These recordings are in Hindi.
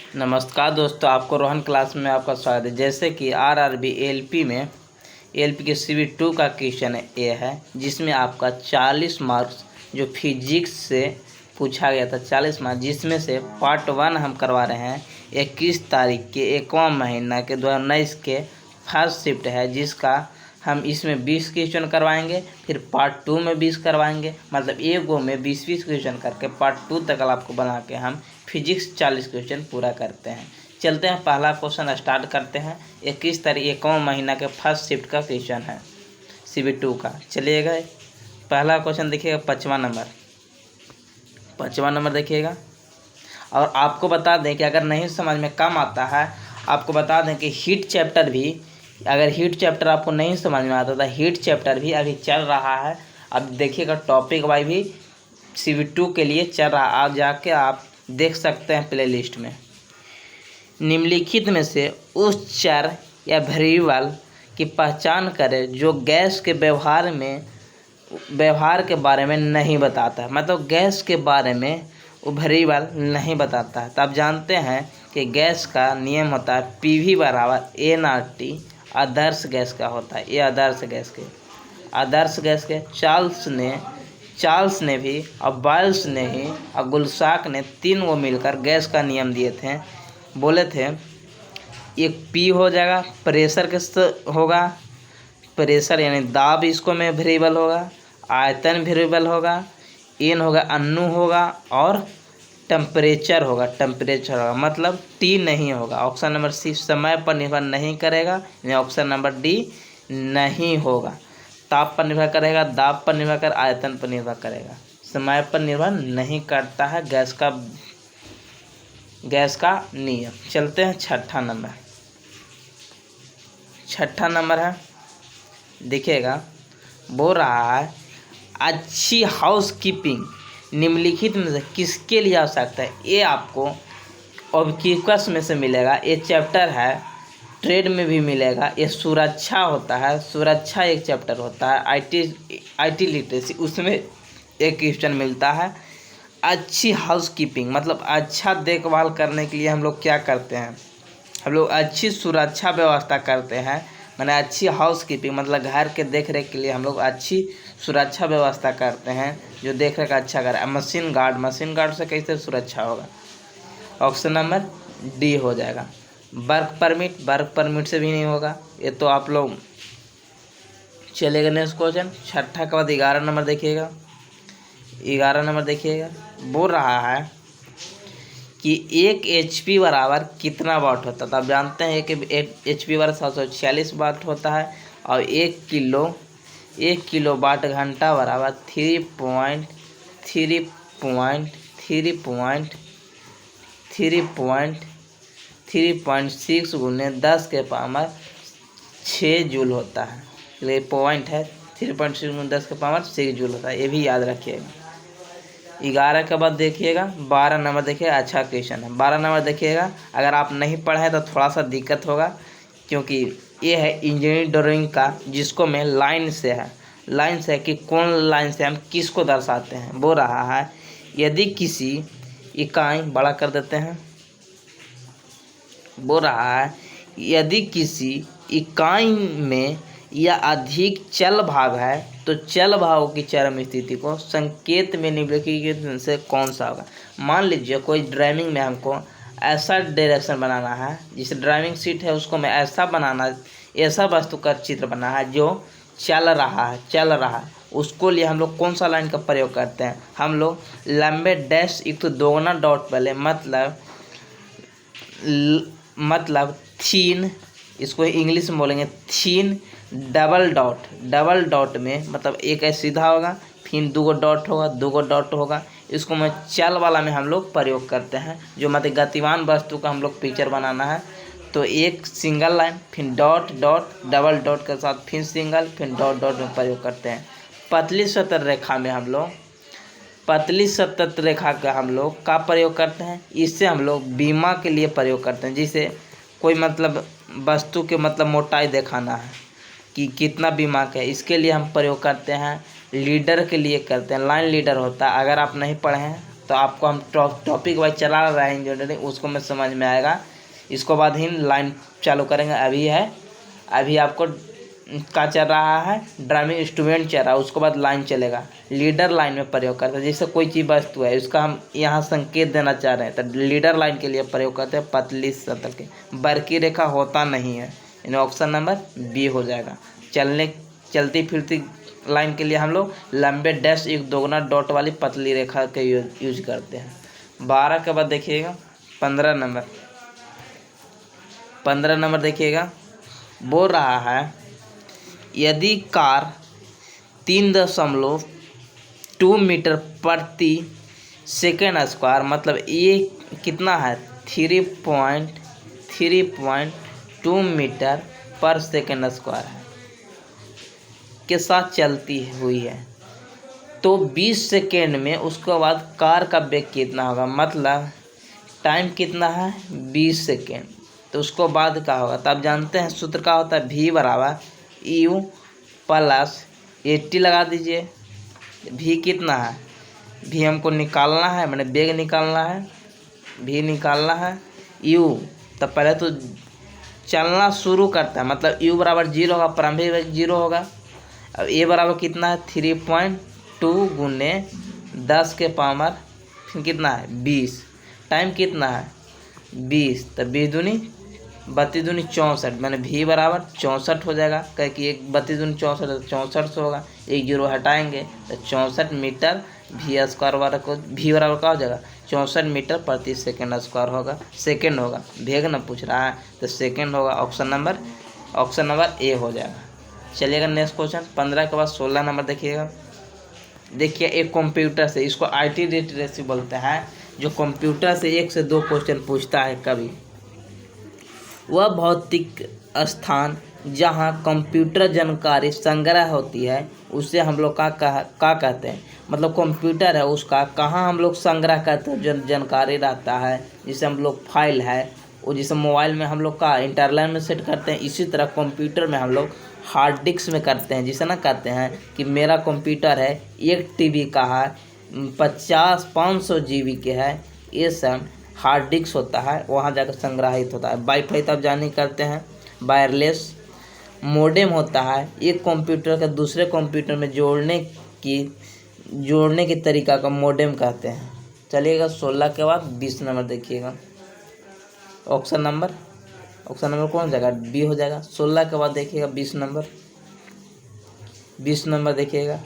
नमस्कार दोस्तों, आपको रोहन क्लास में आपका स्वागत है। जैसे कि आरआरबी एलपी में एलपी के CV2 का क्वेश्चन ये है, जिसमें आपका 40 मार्क्स जो फिजिक्स से पूछा गया था, 40 मार्क्स, जिसमें से पार्ट 1 हम करवा रहे हैं 21 तारीख के 1वां महीना के 2019 के फर्स्ट शिफ्ट है, जिसका हम इसमें 20 क्वेश्चन करवाएंगे। फिर पार्ट 2 में 20 करवाएंगे, मतलब एक गो में 20-20 क्वेश्चन करके पार्ट 2 तक आपको बना के हम फिजिक्स 40 क्वेश्चन पूरा करते हैं। चलते हैं, पहला क्वेश्चन स्टार्ट करते हैं। 21 तारीख 1वां महीना के फर्स्ट शिफ्ट का क्वेश्चन है CV2 का। चलिएगा, पहला क्वेश्चन देखिएगा, 5वां नंबर देखिएगा। और आपको बता दें कि अगर नहीं समझ में कम आता है, आपको बता दें कि हीट चैप्टर भी, अगर हीट चैप्टर आपको नहीं समझ में आता था, हीट चैप्टर भी अभी चल रहा है। अब देखिएगा, टॉपिक वाइज भी CV2 के लिए चल रहा है। आप जाके आप देख सकते हैं प्ले लिस्ट में। निम्नलिखित में से उस चर या वेरिएबल की पहचान करें जो गैस के व्यवहार के बारे में नहीं बताता है। मतलब गैस के बारे में वो वेरिएबल नहीं बताता है। तो आप जानते हैं कि गैस का नियम होता है PV बराबर nRT। आदर्श गैस का होता है, ये आदर्श गैस के चार्ल्स ने भी और बॉयल्स ने ही और गुलसाक ने, 3 वो मिलकर गैस का नियम दिए थे। बोले थे एक P हो जाएगा, प्रेशर किस होगा, प्रेशर यानी दाब इसको में वेरिएबल होगा, आयतन वेरिएबल होगा, N होगा, अणु होगा, और टेम्परेचर होगा। मतलब T नहीं होगा। ऑप्शन नंबर C समय पर निर्भर नहीं करेगा, यानी ऑप्शन नंबर D नहीं होगा। ताप पर निर्भर करेगा, दाब पर निर्भर कर, आयतन पर निर्भर करेगा, समय पर निर्भर नहीं करता है गैस का नियम। चलते हैं, छठा नंबर है, देखिएगा, बोल रहा है अच्छी हाउसकीपिंग निम्नलिखित में से किसके लिए आवश्यकता है। ये आपको ऑब्जेक्ट्स में से मिलेगा, ये चैप्टर है, ट्रेड में भी मिलेगा। ये सुरक्षा होता है, सुरक्षा एक चैप्टर होता है, IT लिटरेसी, उसमें एक क्वेश्चन मिलता है। अच्छी हाउसकीपिंग मतलब अच्छा देखभाल करने के लिए हम लोग क्या करते हैं, हम लोग अच्छी सुरक्षा व्यवस्था करते हैं। मैंने अच्छी हाउसकीपिंग मतलब घर के देख रेख के लिए हम लोग अच्छी सुरक्षा व्यवस्था करते हैं, जो देख रेख अच्छा करे। मशीन गार्ड से कैसे सुरक्षा होगा, ऑप्शन नंबर D हो जाएगा। वर्क परमिट से भी नहीं होगा, ये तो आप लोग। चलेगा नेक्स्ट क्वेश्चन, छठा के बाद 11 नंबर देखिएगा। 11 नंबर देखिएगा, बोल रहा है कि 1 HP बराबर कितना वाट होता है। तो आप जानते हैं कि 1 HP बराबर 746 वाट होता है, और 1 किलो वाट घंटा बराबर 3.6 गुने 10 के पावर 6 जूल होता है। ये पॉइंट है, 3.6 गुने 10 के पावर 6 जूल होता है, ये भी याद रखिएगा। 11 के बाद देखिएगा 12 नंबर देखिएगा, अच्छा क्वेश्चन है। 12 नंबर देखिएगा, अगर आप नहीं पढ़े तो थोड़ा सा दिक्कत होगा, क्योंकि ये है इंजीनियरिंग ड्राइंग का, जिसको मैं लाइन से कि कौन लाइन से हम किसको दर्शाते हैं। बोल रहा है यदि किसी इकाई, बड़ा कर देते हैं, बोल रहा है यदि किसी इकाई में या अधिक चल भाग है तो चल भागों की चरम स्थिति को संकेत में निम्नलिखित में से कौन सा होगा। मान लीजिए कोई ड्राइविंग में हमको ऐसा डायरेक्शन बनाना है, जिस ड्राइविंग सीट है उसको मैं ऐसा बनाना, ऐसा वस्तु का चित्र बनाना है जो चल रहा है, उसको लिए हम लोग कौन सा लाइन का प्रयोग करते हैं। हम लोग लंबे डैश एक तो दोगुना डॉट पहले, मतलब थीन, इसको इंग्लिश में बोलेंगे थीन, डबल डॉट में मतलब एक सीधा होगा, फिर 2 डॉट होगा। इसको मैं चल वाला में हम लोग प्रयोग करते हैं, जो मतलब गतिमान वस्तु का हम लोग पिक्चर बनाना है। तो एक सिंगल लाइन, फिर डॉट डबल डॉट के साथ फिर सिंगल, फिर डॉट में प्रयोग करते हैं। पतली सतह रेखा का हम लोग का प्रयोग करते हैं, इससे हम लोग बीमा के लिए प्रयोग करते हैं। जिसे कोई मतलब वस्तु के मतलब मोटाई दिखाना है कि कितना बीमा है, इसके लिए हम प्रयोग करते हैं। लीडर के लिए करते हैं, लाइन लीडर होता है। अगर आप नहीं पढ़े हैं तो आपको हम टॉपिक वाइज चला रहे हैं इंजीनियरिंग, उसको में समझ में आएगा। इसको बाद ही लाइन चालू करेंगे। अभी आपको का चल रहा है, ड्राइविंग इंस्ट्रूमेंट चल रहा है, उसके बाद लाइन चलेगा। लीडर लाइन में प्रयोग करते हैं, जैसे कोई चीज़ वस्तु है उसका हम यहाँ संकेत देना चाह रहे हैं तो लीडर लाइन के लिए प्रयोग करते हैं पतली सतह के। बरकी रेखा होता नहीं है, यानी ऑप्शन नंबर बी हो जाएगा। चलती फिरती लाइन के लिए हम लोग लंबे डैश एक दोगुना डॉट वाली पतली रेखा के यूज करते हैं। 12 के बाद देखिएगा 15 नंबर देखिएगा, बोल रहा है यदि कार 3.2 मीटर प्रति सेकेंड स्क्वायर, मतलब ये कितना है 3.2 मीटर पर सेकेंड स्क्वायर है के साथ चलती हुई है, तो 20 सेकेंड में उसके बाद कार का वेग कितना होगा, मतलब टाइम कितना है 20 सेकेंड। तो उसको बाद क्या होगा, तो आप जानते हैं सूत्र क्या होता है, v बराबर यू प्लस 80 लगा दीजिए। v कितना है, v हमको निकालना है, मैंने वेग निकालना है, v निकालना है u। तो पहले तो चलना शुरू करता है, मतलब u बराबर 0 होगा, प्रारंभिक वेग 0 होगा। अब a बराबर कितना है 3.2 गुने 10 के पावर फिर कितना है 20। टाइम कितना है 20, तो 20 दूनी 32 दूनी 64, मैंने v बराबर 64 हो जाएगा, कह कि 32 दूनी 64 64 से होगा, एक जीरो हटाएंगे तो 64 मीटर v स्क्वायर वाला को v बराबर क्या हो जाएगा 64 मीटर प्रति सेकेंड स्क्वायर होगा, सेकेंड होगा, वेग ना पूछ रहा है तो सेकेंड होगा। ऑप्शन नंबर ए हो जाएगा। चलिएगा नेक्स्ट क्वेश्चन 15 के बाद 16 नंबर देखिएगा। देखिए एक कंप्यूटर से, इसको IT लिटरेसी बोलते हैं, जो कंप्यूटर से 1 से 2 क्वेश्चन पूछता है कभी। वह भौतिक स्थान जहाँ कंप्यूटर जानकारी संग्रह होती है उसे हम लोग का कहते हैं, मतलब कंप्यूटर है उसका कहाँ हम लोग संग्रह करते हैं, जो जानकारी रहता है, जिसे हम लोग फाइल है, वो जिसे मोबाइल में हम लोग का इंटरनल में सेट करते हैं, इसी तरह कंप्यूटर में हम लोग हार्ड डिस्क में करते हैं, जिसे ना कहते हैं कि मेरा कंप्यूटर है 1 TB का है, 500 GB के है, ये सब हार्ड डिस्क होता है, वहाँ जाकर संग्रहित होता है। वाईफाई तब जाने करते हैं, वायरलेस मोडेम होता है, एक कंप्यूटर का दूसरे कंप्यूटर में जोड़ने की तरीका का मोडेम कहते हैं। चलिएगा 16 के बाद 20 नंबर देखिएगा। ऑप्शन नंबर कौन जाएगा, बी हो जाएगा। 16 के बाद देखिएगा 20 नंबर देखिएगा,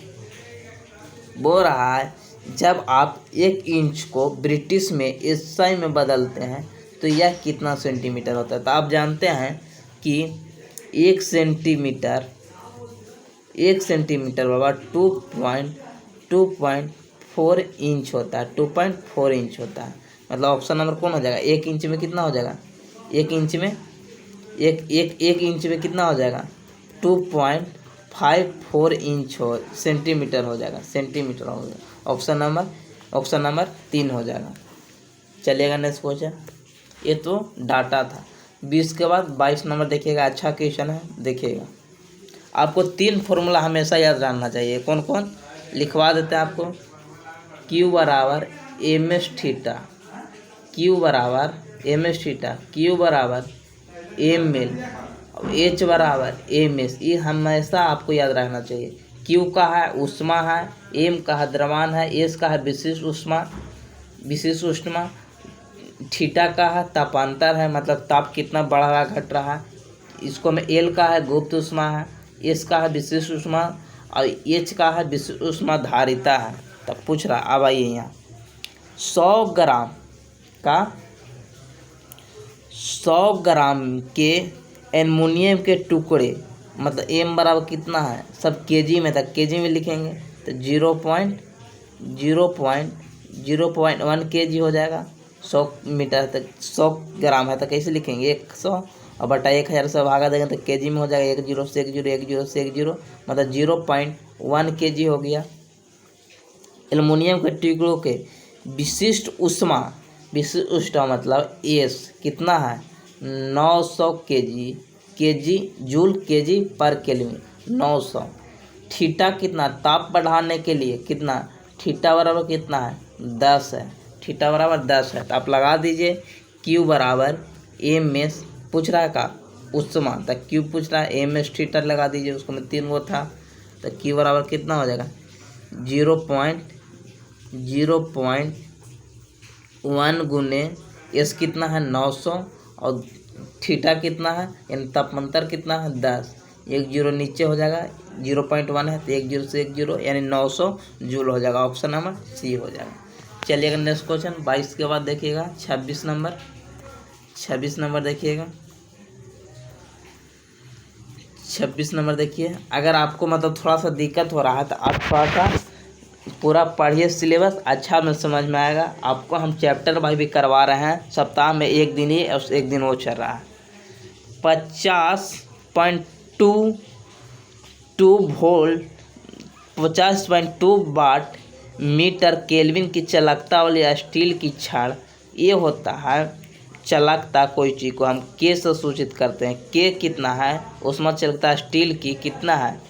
बोल रहा है जब आप 1 इंच को ब्रिटिश में SI में बदलते हैं तो यह कितना सेंटीमीटर होता है। तो आप जानते हैं कि 1 सेंटीमीटर बाबा 2.4 इंच होता है, 2.4 इंच होता है। मतलब ऑप्शन नंबर कौन हो जाएगा, 1 इंच में कितना हो जाएगा, 1 इंच में कितना हो जाएगा 2.54 इंच सेंटीमीटर हो जाएगा, सेंटीमीटर हो जाएगा। ऑप्शन नंबर 3 हो जाएगा। चलिएगा नेक्स्ट क्वेश्चन, ये तो डाटा था। 20 के बाद 22 नंबर देखिएगा, अच्छा क्वेश्चन है, देखिएगा। आपको 3 फॉर्मूला हमेशा याद रखना चाहिए, कौन लिखवा देते हैं आपको। Q बराबर MS थीटा, Q बराबर ml, H बराबर ms, ये हमेशा आपको याद रखना चाहिए। Q का है ऊष्मा है, M का है द्रव्यमान है, S का है विशिष्ट ऊष्मा, थीटा का है तापांतर है, मतलब ताप कितना बढ़ रहा घट रहा है। इसको में L का है गुप्त ऊष्मा है, S का है विशिष्ट ऊष्मा और H का है विशिष्ट ऊष्मा धारिता है। तब पूछ रहा, अब आइए यहाँ 100 ग्राम के एल्युमिनियम के टुकड़े, मतलब M बराबर कितना है, सब केजी में था, केजी में लिखेंगे तो 0.1 kg हो जाएगा। 100 मीटर तक 100 ग्राम है तो कैसे लिखेंगे 100 और बटा 1000 से भागा देंगे तो केजी में हो जाएगा, 1 0 से 1 0 1 0 से 1 0, मतलब 0.1 kg हो गया। एल्युमिनियम के टुकड़ों के विशिष्ट ऊष्मा मतलब एस कितना है 900 केजी जूल केजी पर केल्विन 900। थीटा कितना, ताप बढ़ाने के लिए कितना, थीटा बराबर कितना है 10 है, थीटा बराबर 10 है, तो आप लगा दीजिए क्यू बराबर एम में पूछ रहा है का उष्मा, तो क्यू पूछ रहा है एम में थीटा लगा दीजिए, उसको में 3 वो था, तो क्यू बराबर कितना हो जाएगा 0.1 गुने एस कितना है 900 और थीटा कितना है यानी तापमांतर कितना है 10, 1 जीरो नीचे हो जाएगा, 0.1 है तो 1 जीरो से 1 जीरो यानी 900 जूल हो जाएगा। ऑप्शन नंबर सी हो जाएगा। चलिएगा नेक्स्ट क्वेश्चन 22 के बाद देखिएगा 26 नंबर देखिएगा 26 नंबर देखिए। अगर आपको मतलब थोड़ा सा दिक्कत हो रहा है तो आप थोड़ा सा पूरा पढ़िए, सिलेबस अच्छा में समझ में आएगा आपको। हम चैप्टर भाई भी करवा रहे हैं, सप्ताह में 1 दिन ही और 1 दिन वो चल रहा है। 50.22 वोल्ट 50.2 वाट मीटर केल्विन की चालकता वाली स्टील की छड़, ये होता है चालकता कोई चीज़ को हम के से सूचित करते हैं। के कितना है उसमें चालकता स्टील की कितना है,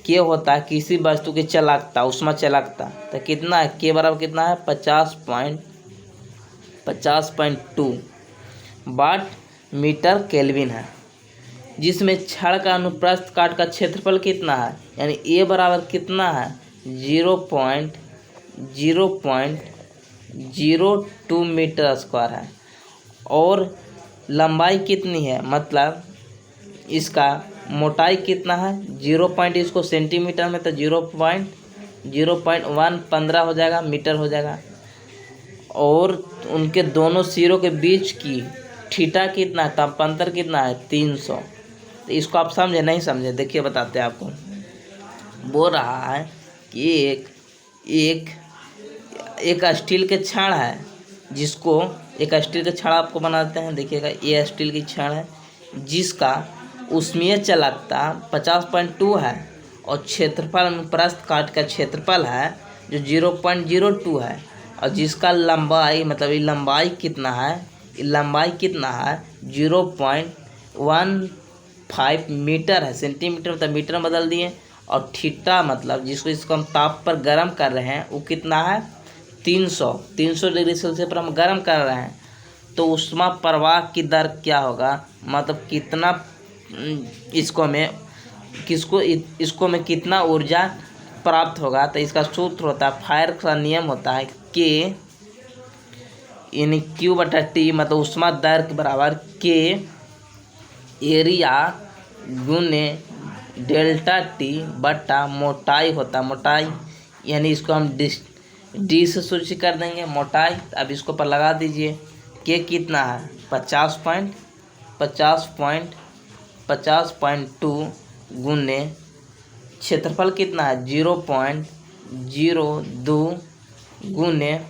के होता है किसी वस्तु की चालकता उसमें चालकता, तो कितना है के बराबर कितना है 50.2 वाट मीटर केल्विन है, जिसमें छड़ का अनुप्रस्थ काट का क्षेत्रफल कितना है यानी ए बराबर कितना है 0.02 मीटर स्क्वायर है, और लंबाई कितनी है मतलब इसका मोटाई कितना है 0. इसको सेंटीमीटर में तो 0.115 हो जाएगा मीटर हो जाएगा, और उनके दोनों सिरों के बीच की थीटा कितना है तापांतर कितना है 300। तो इसको आप समझे नहीं समझे देखिए बताते हैं आपको। बोल रहा है कि एक स्टील के छड़ है, जिसको एक स्टील के छड़ आपको बनाते हैं, देखिएगा ये स्टील की छड़ है जिसका उसमें चालकता 50.2 है और क्षेत्रफल अनुप्रस्थ काट का क्षेत्रफल है जो 0.02 है, और जिसका लंबाई मतलब ये लंबाई कितना है 0.15 मीटर है, सेंटीमीटर मतलब मीटर में बदल दिए, और थीटा मतलब इसको हम ताप पर गर्म कर रहे हैं वो कितना है 300 डिग्री सेल्सियस पर हम गर्म कर रहे हैं, तो ऊष्मा प्रवाह की दर क्या होगा मतलब कितना इसको में कितना ऊर्जा प्राप्त होगा। तो इसका सूत्र होता है फायर का नियम होता है के यानी क्यू बटा टी मतलब ऊष्मा दर के बराबर के एरिया गुने डेल्टा टी बटा मोटाई होता है, मोटाई यानी इसको हम डी से सूचित कर देंगे मोटाई। अब इसको पर लगा दीजिए के कितना है 50.2 गुने क्षेत्रफल कितना है 0.02 गुने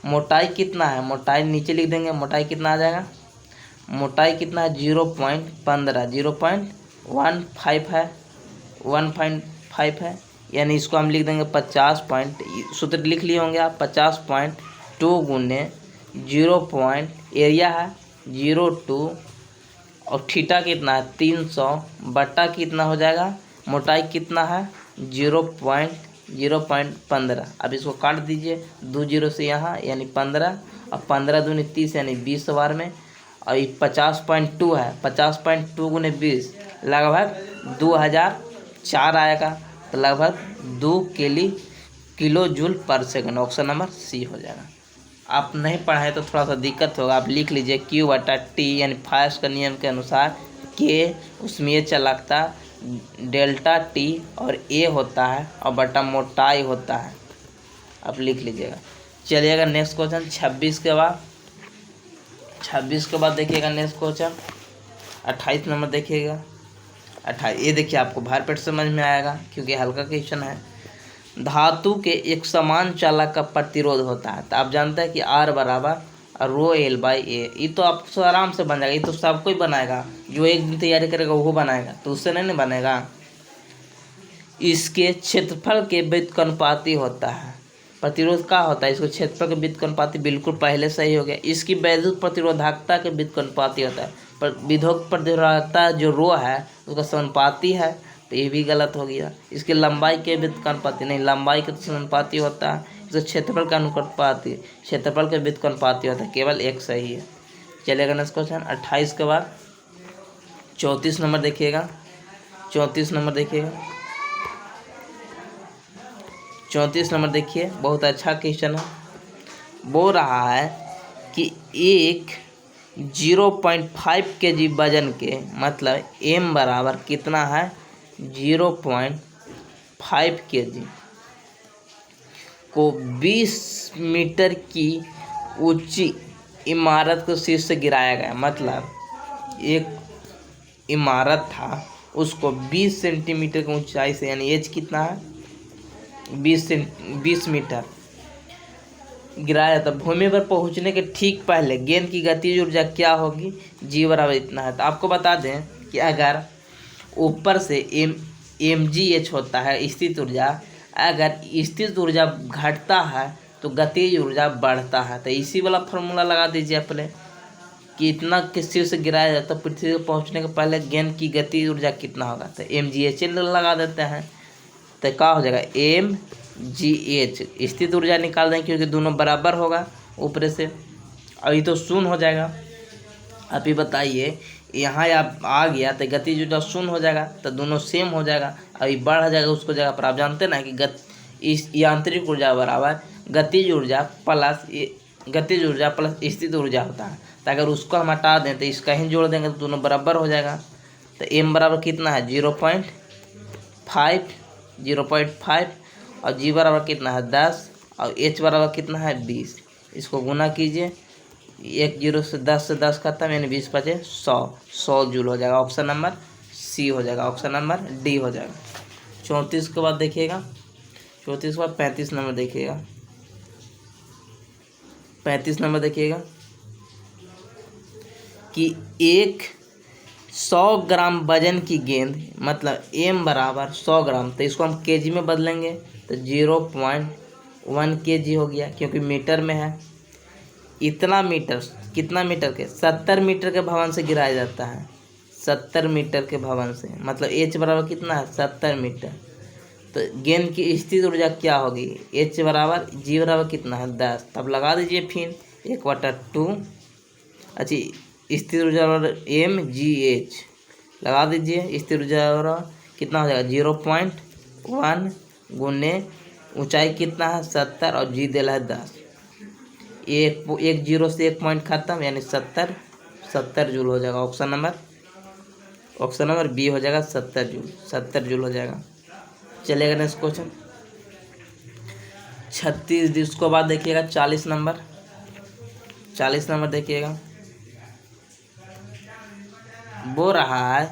मोटाई कितना है, मोटाई नीचे लिख देंगे, मोटाई कितना आ जाएगा, मोटाई कितना है 0.15 है यानी इसको हम लिख देंगे 50 सूत्र लिख लिए होंगे आप 50.2 गुने 0. एरिया है 0.2 और थीटा कितना है 300 बटा कितना हो जाएगा मोटाई कितना है 0.15। अब इसको काट दीजिए 2 जीरो से यहाँ यानी 15 और 15 दूनी 30 यानी 20 बार में, और ये 50.2 है 50.2 गुने 20 लगभग 2004 आएगा, तो लगभग 2 kilo joule per second. Option number C हो जाएगा। आप नहीं पढ़ाए तो थोड़ा सा दिक्कत होगा, आप लिख लीजिए क्यू बटा टी यानी फायर्स का नियम के अनुसार के उसमें चालकता डेल्टा टी और ए होता है और बटा मोटाई होता है, आप लिख लीजिएगा। चलिएगा नेक्स्ट क्वेश्चन 26 के बाद देखिएगा नेक्स्ट क्वेश्चन 28 नंबर देखिएगा। 28 ये देखिए आपको भर पेट समझ में आएगा क्योंकि हल्का क्वेश्चन है। धातु के एक समान चालक का प्रतिरोध होता है, तो आप जानते हैं कि R बराबर रो एल बाई ए, ये तो आपको आराम से बन जाएगा, ये तो सब कोई बनाएगा, जो एक दिन तैयारी करेगा वो बनाएगा, तो उससे नहीं बनेगा। इसके क्षेत्रफल के व्युत्क्रमानुपाती होता है, प्रतिरोध का होता है इसको क्षेत्रफल के व्युत्क्रमानुपाती, बिल्कुल पहले सही हो गया। इसकी वैद्युत प्रतिरोधकता के व्युत्क्रमानुपाती होता है, पर विद्युत प्रतिरोधकता जो रो है उसका समानुपाती है, तो ये भी गलत हो गया। इसकी लंबाई के व्युत्क्रमानुपाती नहीं, लंबाई के तो समानुपाती होता है। जो क्षेत्रफल का अनुपाती, क्षेत्रफल के व्युत्क्रमानुपाती होता है, केवल एक सही है। चलेगा नेक्स्ट क्वेश्चन 28 के बाद 34 नंबर देखिएगा। 34 नंबर देखिएगा, 34 नंबर देखिए, बहुत अच्छा क्वेश्चन है। बोल रहा है कि एक 0.5 kg वजन के, मतलब m बराबर कितना है 0.5 kg को 20 मीटर की ऊंची इमारत को शीर्ष से गिराया गया। मतलब एक इमारत था, उसको 20 सेंटीमीटर की ऊंचाई से, यानी एज कितना है 20 मीटर गिराया था। भूमि पर पहुंचने के ठीक पहले गेंद की गतिज ऊर्जा क्या होगी, जी बराबर इतना है। तो आपको बता दें कि अगर ऊपर से mgh होता है स्थित ऊर्जा, अगर स्थित ऊर्जा घटता है तो गतिज ऊर्जा बढ़ता है। तो इसी वाला फॉर्मूला लगा दीजिए पहले कि इतना किसी से गिराया जाता है, पृथ्वी पर पहुंचने के पहले गेंद की गतिज ऊर्जा कितना होगा, तो mgh लगा देते हैं। तो क्या हो जाएगा mgh, स्थित ऊर्जा निकाल दें क्योंकि दोनों बराबर होगा ऊपर से, अभी तो शून्य हो जाएगा। अभी बताइए यहाँ आप आ गया तो गतिज ऊर्जा शून्य हो जाएगा, तो दोनों सेम हो जाएगा, अभी बढ़ जाएगा उसको जगह पर। आप जानते ना कि इस यांत्रिक ऊर्जा बराबर गतिज ऊर्जा प्लस स्थित ऊर्जा होता है। तो अगर उसको हम हटा दें तो इसका ही जोड़ देंगे तो दोनों बराबर हो जाएगा। तो m बराबर कितना है 0.5 और g बराबर कितना है 10 और h बराबर कितना है 20। इसको गुना कीजिए, 1 0 से 10 खत्म, यानी 20 बचे 100 जूल हो जाएगा। ऑप्शन नंबर सी हो जाएगा, ऑप्शन नंबर डी हो जाएगा। 34 के बाद देखिएगा, 34 के बाद 35 नंबर देखिएगा। 35 नंबर देखिएगा कि एक 100 ग्राम वजन की गेंद, मतलब m बराबर 100 ग्राम, तो इसको हम केजी में बदलेंगे तो 0.1 kg हो गया, क्योंकि मीटर में है। इतना मीटर, कितना मीटर के 70 मीटर के भवन से गिराया जाता है, 70 मीटर के भवन से, मतलब h बराबर कितना है 70 मीटर। तो गेंद की स्थित ऊर्जा क्या होगी, h बराबर g बराबर कितना है 10। तब लगा दीजिए फिर 1/2, अच्छी स्थिर ऊर्जा mgh लगा दीजिए। स्थिर ऊर्जा कितना हो जाएगा 0.1 गुने ऊंचाई कितना है 70 और जी दिला है 10। एक जीरो से एक पॉइंट खत्म, यानी 70 जूल हो जाएगा। ऑप्शन नंबर बी हो जाएगा 70 जूल हो जाएगा। चलेगा नेक्स्ट क्वेश्चन 36। इसको बाद देखिएगा 40 नंबर देखिएगा। बोल रहा है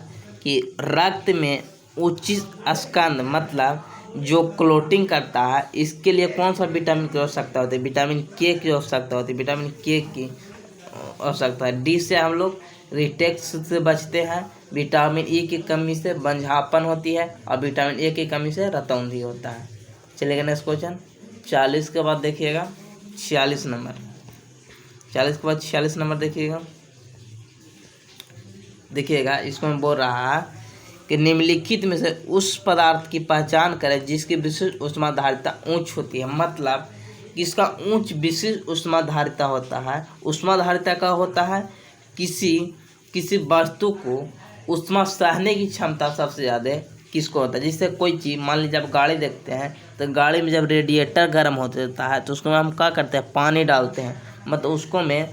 कि रक्त में उच्च स्कंद, मतलब जो क्लोटिंग करता है, इसके लिए कौन सा विटामिन की आवश्यकता होती है, विटामिन के की आवश्यकता होती है, विटामिन के की आवश्यकता है। डी से हम लोग रिटेक्स से बचते हैं, विटामिन ई की कमी से बंझापन होती है और विटामिन ए की कमी से रतौंधी होता है। चलेगा नेक्स्ट क्वेश्चन 40 के बाद देखिएगा 46 नंबर। 40 के बाद 46 नंबर देखिएगा। इसमें बोल रहा है कि निम्नलिखित में से उस पदार्थ की पहचान करें जिसकी विशिष्ट ऊष्माधारिता उच्च होती है। मतलब किसका उच्च विशिष्ट ऊष्माधारिता होता है। ऊष्माधारिता का होता है किसी वस्तु को ऊष्मा सहने की क्षमता सबसे ज़्यादा किसको होता है। जिससे कोई चीज़, मान लीजिए आप गाड़ी देखते हैं तो गाड़ी में जब रेडिएटर गर्म होता है तो उसको हम क्या करते हैं, पानी डालते हैं, मतलब उसको में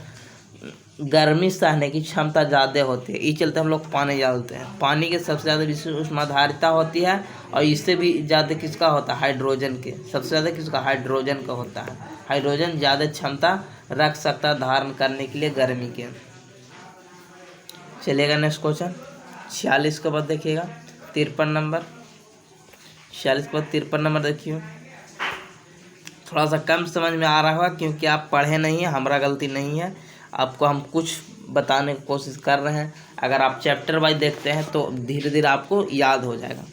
गर्मी सहने की क्षमता ज़्यादा होती है, इस चलते हम लोग पानी डालते हैं। पानी के सबसे ज़्यादा विशिष्ट ऊष्माधारिता होती है और इससे भी ज़्यादा किसका होता है, हाइड्रोजन के। सबसे ज़्यादा किसका, हाइड्रोजन का होता है। हाइड्रोजन ज़्यादा क्षमता रख सकता है धारण करने के लिए गर्मी के। चलेगा नेक्स्ट क्वेश्चन 46 के बाद देखिएगा 53 नंबर। 46 के बाद 53 नंबर देखिए। थोड़ा सा कम समझ में आ रहा होगा क्योंकि आप पढ़े नहीं हैं, हमारा गलती नहीं है, आपको हम कुछ बताने की कोशिश कर रहे हैं। अगर आप चैप्टर वाइज देखते हैं तो धीरे धीरे आपको याद हो जाएगा।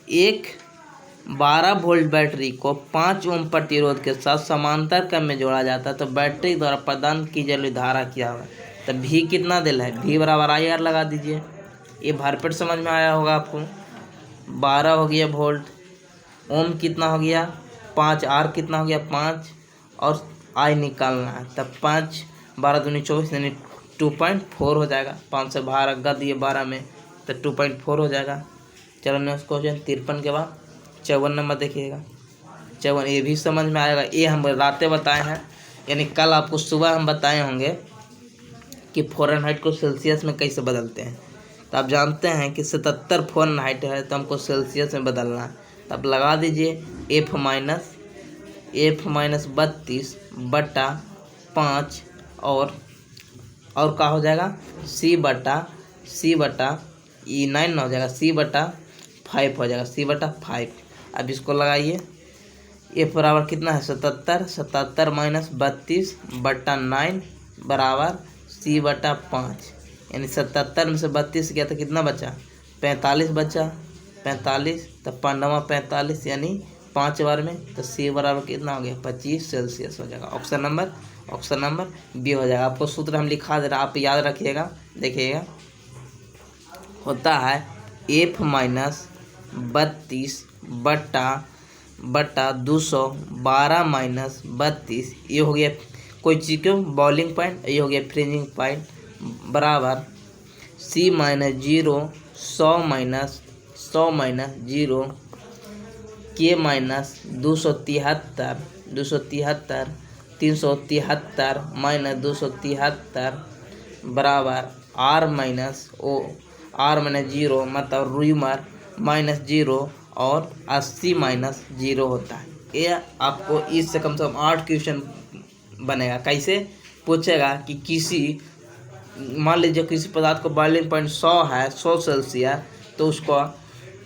एक 12 वोल्ट बैटरी को 5 ओम प्रतिरोध के साथ समांतर क्रम में जोड़ा जाता है तो बैटरी द्वारा प्रदान की जाने वाली धारा क्या होगा। तो भी कितना दिला है, भी बराबर IR लगा दीजिए। ये भरपेट समझ में आया होगा आपको। 12 हो गया वोल्ट, ओम कितना हो गया 5 आर कितना हो गया 5 और आई निकालना है, तब 5 12 दूनी 24 यानी 2.4 हो जाएगा। 5 से बाहर रख दिए 12 में तो 2.4 हो जाएगा। चलो नेक्स्ट क्वेश्चन 53 के बाद 54 नंबर देखिएगा। 54 ये भी समझ में आएगा, ये हम रातें बताए हैं, यानी कल आपको सुबह हम बताए होंगे कि फ़ारेनहाइट को सेल्सियस में कैसे बदलते हैं। तो आप जानते हैं कि 77 फ़ारेनहाइट है तो हमको सेल्सियस में बदलना है। तो आप लगा दीजिए F माइनस 32/5 और क्या हो जाएगा C बटा ये 9 हो जाएगा, C/5 हो जाएगा, C/5। अब इसको लगाइए, F बराबर कितना है 77 माइनस 32/9 बराबर C/5, यानी 77 में से 32 गया तो कितना बचा 45 बचा, 45 तो 5×9 = 45 यानी 5 बार में, तो C बराबर कितना हो गया 25 सेल्सियस हो जाएगा। ऑप्शन नंबर बी हो जाएगा। आपको सूत्र हम लिखा दे रहा, आप याद रखिएगा। देखिएगा होता है F माइनस 32/212 माइनस 32, ये हो गया कोई चीज़ के बॉइलिंग पॉइंट, ये हो गया फ्रीजिंग पॉइंट, बराबर C minus 0 100 minus 0 K minus 273 373 minus 273 बराबर R माइनस 0 मतलब रूमर माइनस 0 और 80 माइनस 0 होता है। ये आपको इससे कम से कम 8 क्वेश्चन बनेगा। कैसे पूछेगा कि किसी मान लीजिए किसी पदार्थ को बॉइलिंग पॉइंट 100 है, 100 सेल्सियस, तो उसको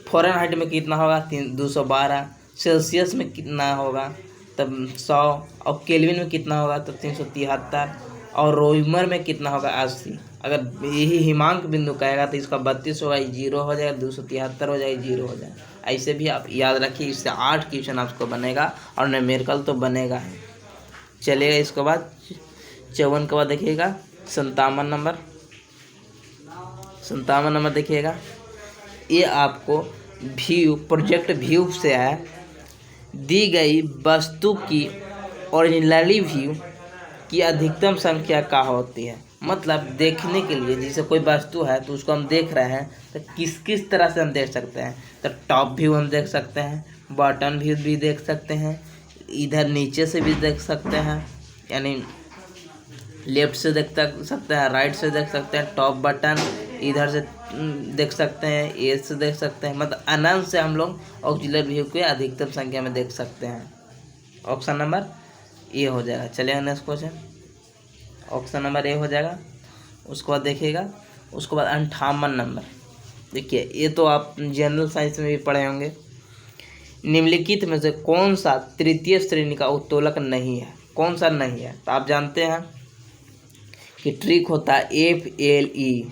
फ़ारेनहाइट में कितना होगा 212, सेल्सियस में कितना होगा तब 100, और केल्विन में कितना होगा तो 373, और रोइमर में कितना होगा 80। अगर यही हिमांक बिंदु कहेगा तो इसका 32 होगा, 0 हो जाएगा, 273 हो जाएगा, 0 हो जाएगा। ऐसे भी आप याद रखिए, इससे 8 क्वेश्चन आपको बनेगा और न्यूमेरिकल तो बनेगा है। चलिएगा इसके बाद 54 के बाद देखिएगा 57 नंबर देखिएगा। ये आपको प्रोजेक्ट व्यू से है, दी गई वस्तु की ओरिजिनली व्यू की अधिकतम संख्या क्या होती है। मतलब देखने के लिए जैसे कोई वस्तु है तो उसको हम देख रहे हैं तो किस किस तरह से हम देख सकते हैं। तो टॉप व्यू हम देख सकते हैं, बॉटम व्यू भी देख सकते हैं, इधर नीचे से भी देख सकते हैं, यानी लेफ्ट से देख सकते हैं, राइट से देख सकते हैं, टॉप बटन इधर से देख सकते हैं, ए से देख सकते हैं। मतलब अनंत से हम लोग ऑक्सिलरी व्यू के अधिकतम संख्या में देख सकते हैं। ऑप्शन नंबर ए हो जाएगा। चलिए next question, option number A हो जाएगा। उसके बाद देखिएगा, उसके बाद 58 नंबर देखिए, ये तो आप जनरल साइंस में भी पढ़े होंगे। निम्नलिखित में से कौन सा तृतीय श्रेणी का उत्तोलक नहीं है, कौन सा नहीं है। तो आप जानते हैं कि ट्रिक होता है FLE,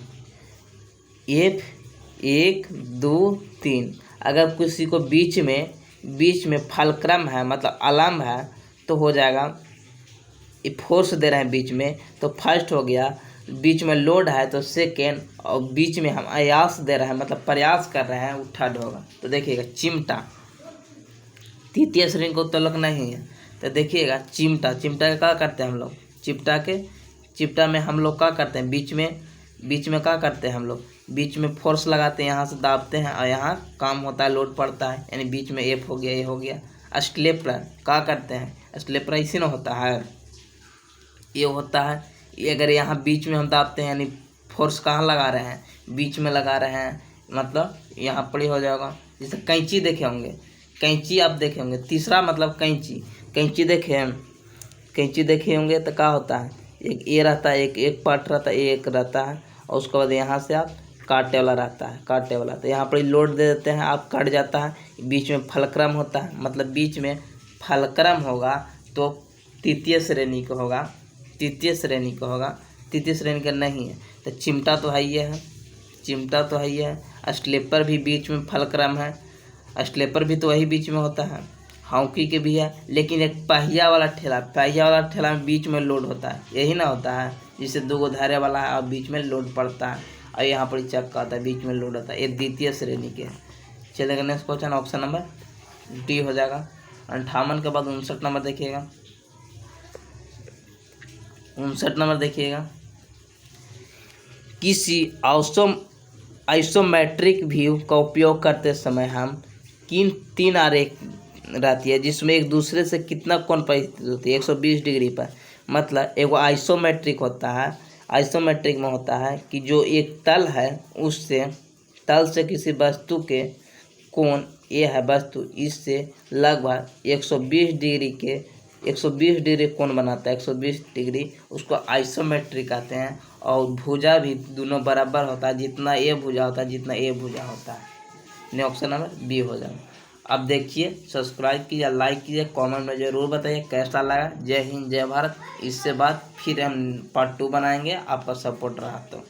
F 1 2 3। अगर किसी को बीच में फलक्रम है मतलब अलम्ब है तो हो जाएगा, ये फोर्स दे रहे हैं बीच में तो फर्स्ट हो गया, बीच में लोड है तो सेकेंड, और बीच में हम आयास दे रहे हैं मतलब प्रयास कर रहे हैं वो थर्ड होगा। तो देखिएगा चिमटा तृतीय श्रेणी को उत्तोलक नहीं है। तो देखिएगा चिमटा का क्या करते हैं हम लोग, चिमटा में हम लोग क्या करते हैं, बीच में क्या करते हैं हम लोग, बीच में फोर्स लगाते हैं, यहाँ से दाबते हैं और यहाँ काम होता है, लोड पड़ता है, यानी बीच में F हो गया, ये हो गया। स्टेपलर क्या करते हैं, स्टेपलर इसी में होता है, ये होता है। ये अगर यहाँ बीच में हम दाबते हैं यानी फोर्स कहाँ लगा रहे हैं, बीच में लगा रहे हैं, मतलब यहाँ पर ही हो जाएगा। जैसे कैंची देखे होंगे, कैंची आप देखे होंगे, तीसरा मतलब कैंची देखे होंगे तो क्या होता है, एक ये रहता है, एक पार्ट रहता है, एक रहता है, और उसके बाद यहाँ से आप काटे वाला रहता है, तो यहाँ पर लोड दे देते हैं, आप कट जाता है। बीच में फलक्रम होता है, मतलब बीच में फलक्रम होगा तो तृतीय श्रेणी का होगा, तृतीय श्रेणी का नहीं है। तो चिमटा तो है ये है, स्टेपलर भी बीच में फलक्रम है, स्टेपलर भी तो वही बीच में होता है, हॉकी के भी है। लेकिन एक पहिया वाला ठेला में बीच में लोड होता है, यही ना होता है, जिससे 2 धारे वाला है और बीच में लोड पड़ता है, और यहाँ पर चक्का होता है, बीच में लोड होता है, ये द्वितीय श्रेणी के। चलेगा next question, option number D हो जाएगा 58 के बाद 59 नंबर देखिएगा, 59 नंबर देखिएगा, किसी आइसोमेट्रिक व्यू का उपयोग करते समय हम किन 3 आरेख रहती है जिसमें एक दूसरे से कितना कोण परिस्थित होती है 120 डिग्री पर। मतलब एगो आइसोमेट्रिक होता है, आइसोमेट्रिक में होता है कि जो एक तल है उससे तल से किसी वस्तु के कोण ये है वस्तु इससे लगभग 120 डिग्री कोण बनाता है, 120 डिग्री, उसको आइसोमेट्रिक कहते हैं। और भुजा भी दोनों बराबर होता है, जितना ए भुजा होता है जितना ए भुजा होता है। नहीं, ऑप्शन नंबर बी हो जाएगा। अब देखिए, सब्सक्राइब कीजिए, लाइक कीजिए, कमेंट में ज़रूर बताइए कैसा लगा। जय हिंद, जय भारत। इससे बाद फिर हम पार्ट 2 बनाएंगे, आपका सपोर्ट रहा तो।